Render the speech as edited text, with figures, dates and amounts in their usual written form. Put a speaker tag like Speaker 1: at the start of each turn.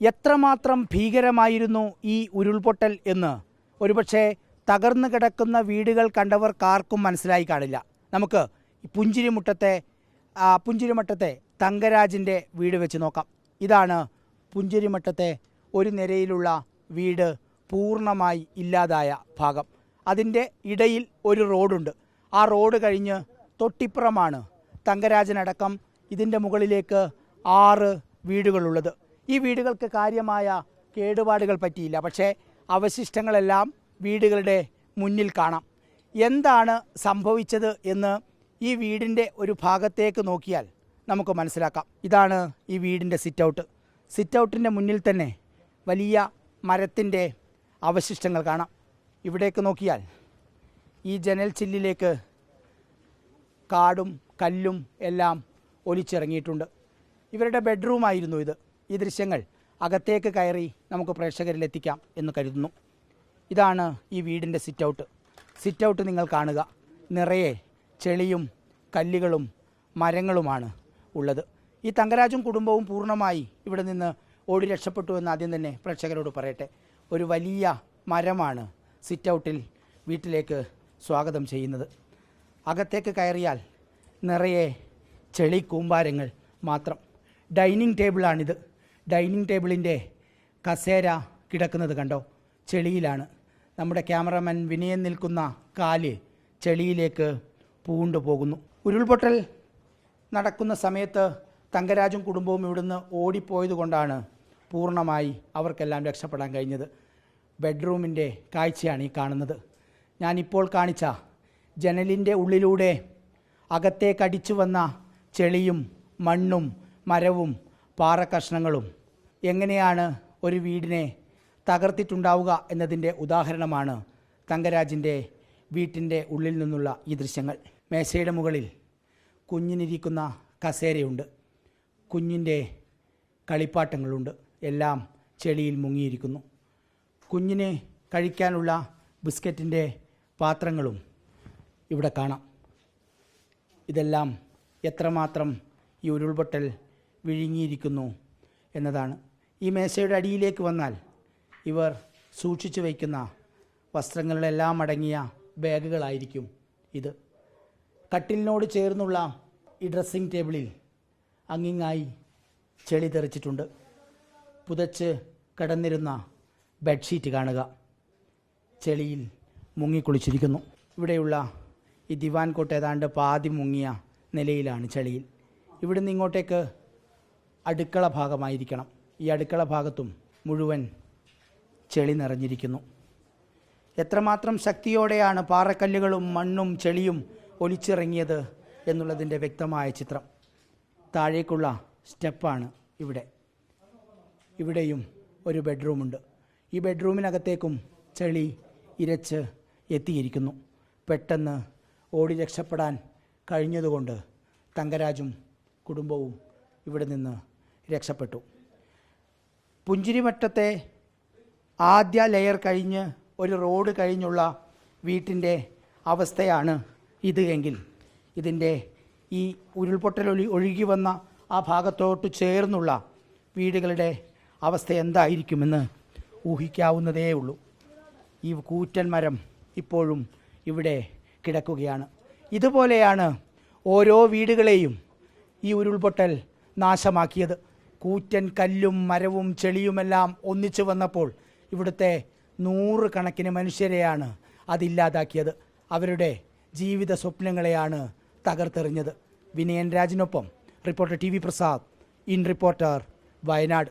Speaker 1: എത്രമാത്രം ഭീകരമായിരുന്നു ഈ ഉരുൾപൊട്ടൽ എന്ന് ഒരുപക്ഷെ തകർന്നു കിടക്കുന്ന വീടുകൾ കണ്ടവർക്കാർക്കും മനസ്സിലായി കാണില്ല. നമുക്ക് പുഞ്ചിരിമട്ടത്തെ തങ്കരാജിൻ്റെ വീട് വെച്ച് നോക്കാം. ഇതാണ് പുഞ്ചിരിമട്ടത്തെ ഒരു നിരയിലുള്ള വീട് പൂർണ്ണമായി ഇല്ലാതായ ഭാഗം. അതിൻ്റെ ഇടയിൽ ഒരു റോഡുണ്ട്. ആ റോഡ് കഴിഞ്ഞ് തൊട്ടിപ്പുറമാണ് തങ്കരാജനടക്കം ഇതിൻ്റെ മുകളിലേക്ക് 6 വീടുകളുള്ളത്. ഈ വീടുകൾക്ക് കാര്യമായ കേടുപാടുകൾ പറ്റിയില്ല. പക്ഷേ അവശിഷ്ടങ്ങളെല്ലാം വീടുകളുടെ മുന്നിൽ കാണാം. എന്താണ് സംഭവിച്ചത് എന്ന് ഈ വീടിൻ്റെ ഒരു ഭാഗത്തേക്ക് നോക്കിയാൽ നമുക്ക് മനസ്സിലാക്കാം. ഇതാണ് ഈ വീടിൻ്റെ സിറ്റൗട്ടിൻ്റെ മുന്നിൽ തന്നെ വലിയ മരത്തിൻ്റെ അവശിഷ്ടങ്ങൾ കാണാം. ഇവിടേക്ക് നോക്കിയാൽ ഈ ജനൽ ചില്ലിലേക്ക് കാടും കല്ലും എല്ലാം ഒലിച്ചിറങ്ങിയിട്ടുണ്ട്. ഇവരുടെ ബെഡ്റൂമായിരുന്നു ഇത്. ഈ ദൃശ്യങ്ങൾ അകത്തേക്ക് കയറി നമുക്ക് പ്രേക്ഷകരിലെത്തിക്കാം എന്ന് കരുതുന്നു. ഇതാണ് ഈ വീടിൻ്റെ സിറ്റൗട്ട് നിങ്ങൾ കാണുക. നിറയെ ചെളിയും കല്ലുകളും മരങ്ങളുമാണ് ഉള്ളത്. ഈ തങ്കരാജും കുടുംബവും പൂർണ്ണമായി ഇവിടെ നിന്ന് ഓടി രക്ഷപ്പെട്ടു എന്ന് ആദ്യം തന്നെ പ്രേക്ഷകരോട് പറയട്ടെ. ഒരു വലിയ മരമാണ് സിറ്റൗട്ടിൽ വീട്ടിലേക്ക് സ്വാഗതം ചെയ്യുന്നത്. അകത്തേക്ക് കയറിയാൽ നിറയെ ചെളി കൂമ്പാരങ്ങൾ മാത്രം. ഡൈനിങ് ടേബിളാണിത്. ഡൈനിങ് ടേബിളിൻ്റെ കസേര കിടക്കുന്നത് കണ്ടോ? ചെളിയിലാണ്. നമ്മുടെ ക്യാമറമാൻ വിനയൻ നിൽക്കുന്ന കാല് ചെളിയിലേക്ക് പൂണ്ടുപോകുന്നു. ഉരുൾപൊട്ടൽ നടക്കുന്ന സമയത്ത് തങ്കരാജും കുടുംബവും ഇവിടുന്ന് ഓടിപ്പോയത് കൊണ്ടാണ് പൂർണ്ണമായി അവർക്കെല്ലാം രക്ഷപ്പെടാൻ കഴിഞ്ഞത്. ബെഡ്റൂമിൻ്റെ കാഴ്ചയാണ് ഈ കാണുന്നത്. ഞാനിപ്പോൾ കാണിച്ച ജനലിൻ്റെ ഉള്ളിലൂടെ അകത്തേക്കടിച്ചു വന്ന ചെളിയും മണ്ണും മരവും പാറക്കഷ്ണങ്ങളും എങ്ങനെയാണ് ഒരു വീടിനെ തകർത്തിട്ടുണ്ടാവുക എന്നതിൻ്റെ ഉദാഹരണമാണ് തങ്കരാജിൻ്റെ വീട്ടിൻ്റെ ഉള്ളിൽ നിന്നുള്ള ഈ ദൃശ്യങ്ങൾ. മേശയുടെ മുകളിൽ കുഞ്ഞിനിരിക്കുന്ന കസേരയുണ്ട്. കുഞ്ഞിൻ്റെ കളിപ്പാട്ടങ്ങളുണ്ട്. എല്ലാം ചെളിയിൽ മുങ്ങിയിരിക്കുന്നു. കുഞ്ഞിന് കഴിക്കാനുള്ള ബിസ്ക്കറ്റിൻ്റെ പാത്രങ്ങളും ഇവിടെ കാണാം. ഇതെല്ലാം എത്രമാത്രം ഈ ഉരുൾപൊട്ടൽ വിഴുങ്ങിയിരിക്കുന്നു എന്നതാണ്. ഈ മേശയുടെ അടിയിലേക്ക് വന്നാൽ ഇവർ സൂക്ഷിച്ചു വയ്ക്കുന്ന വസ്ത്രങ്ങളിലെല്ലാം അടങ്ങിയ ബാഗുകളായിരിക്കും ഇത്. കട്ടിലിനോട് ചേർന്നുള്ള ഈ ഡ്രസ്സിംഗ് ടേബിളിൽ അങ്ങിങ്ങായി ചെളി തെറിച്ചിട്ടുണ്ട്. പുതച്ച് കിടന്നിരുന്ന ബെഡ്ഷീറ്റ് കാണുക, ചെളിയിൽ മുങ്ങിക്കുളിച്ചിരിക്കുന്നു. ഇവിടെയുള്ള ഈ ദിവാൻ കോട്ട് ഏതാണ്ട് പാതി മുങ്ങിയ നിലയിലാണ് ചെളിയിൽ. ഇവിടുന്ന് ഇങ്ങോട്ടേക്ക് അടുക്കള ഭാഗമായിരിക്കണം. ഈ അടുക്കള ഭാഗത്തും മുഴുവൻ ചെളി നിറഞ്ഞിരിക്കുന്നു. എത്രമാത്രം ശക്തിയോടെയാണ് പാറക്കല്ലുകളും മണ്ണും ചെളിയും ഒലിച്ചിറങ്ങിയത് എന്നുള്ളതിൻ്റെ വ്യക്തമായ ചിത്രം. താഴേക്കുള്ള സ്റ്റെപ്പാണ് ഇവിടെ. ഇവിടെയും ഒരു ബെഡ്റൂമുണ്ട്. ഈ ബെഡ്റൂമിനകത്തേക്കും ചെളി ഇരച്ച് എത്തിയിരിക്കുന്നു. പെട്ടെന്ന് ഓടി രക്ഷപ്പെടാൻ കഴിഞ്ഞതുകൊണ്ട് തങ്കരാജും കുടുംബവും ഇവിടെ നിന്ന് രക്ഷപ്പെട്ടു. പുഞ്ചിരിമട്ടത്തെ ആദ്യ ലെയർ കഴിഞ്ഞ് ഒരു റോഡ് കഴിഞ്ഞുള്ള വീട്ടിൻ്റെ അവസ്ഥയാണ് ഇത് എങ്കിൽ ഇതിൻ്റെ ഈ ഉരുൾപൊട്ടൽ ഒഴുകി വന്ന ആ ഭാഗത്തോട്ട് ചേർന്നുള്ള വീടുകളുടെ അവസ്ഥ എന്തായിരിക്കുമെന്ന് ഊഹിക്കാവുന്നതേ ഉള്ളൂ. ഈ കൂറ്റൻ മരം ഇപ്പോഴും ഇവിടെ കിടക്കുകയാണ്. ഇതുപോലെയാണ് ഓരോ വീടുകളെയും ഈ ഉരുൾപൊട്ടൽ നാശമാക്കിയത്. കൂറ്റൻ കല്ലും മരവും ചെളിയുമെല്ലാം ഒന്നിച്ചു വന്നപ്പോൾ ഇവിടുത്തെ 100 കണക്കിന് മനുഷ്യരെയാണ് അതില്ലാതാക്കിയത്. അവരുടെ ജീവിത സ്വപ്നങ്ങളെയാണ് തകർത്തെറിഞ്ഞത്. വിനയൻ രാജിനൊപ്പം reporter TV Prasad, in reporter, Wayanad.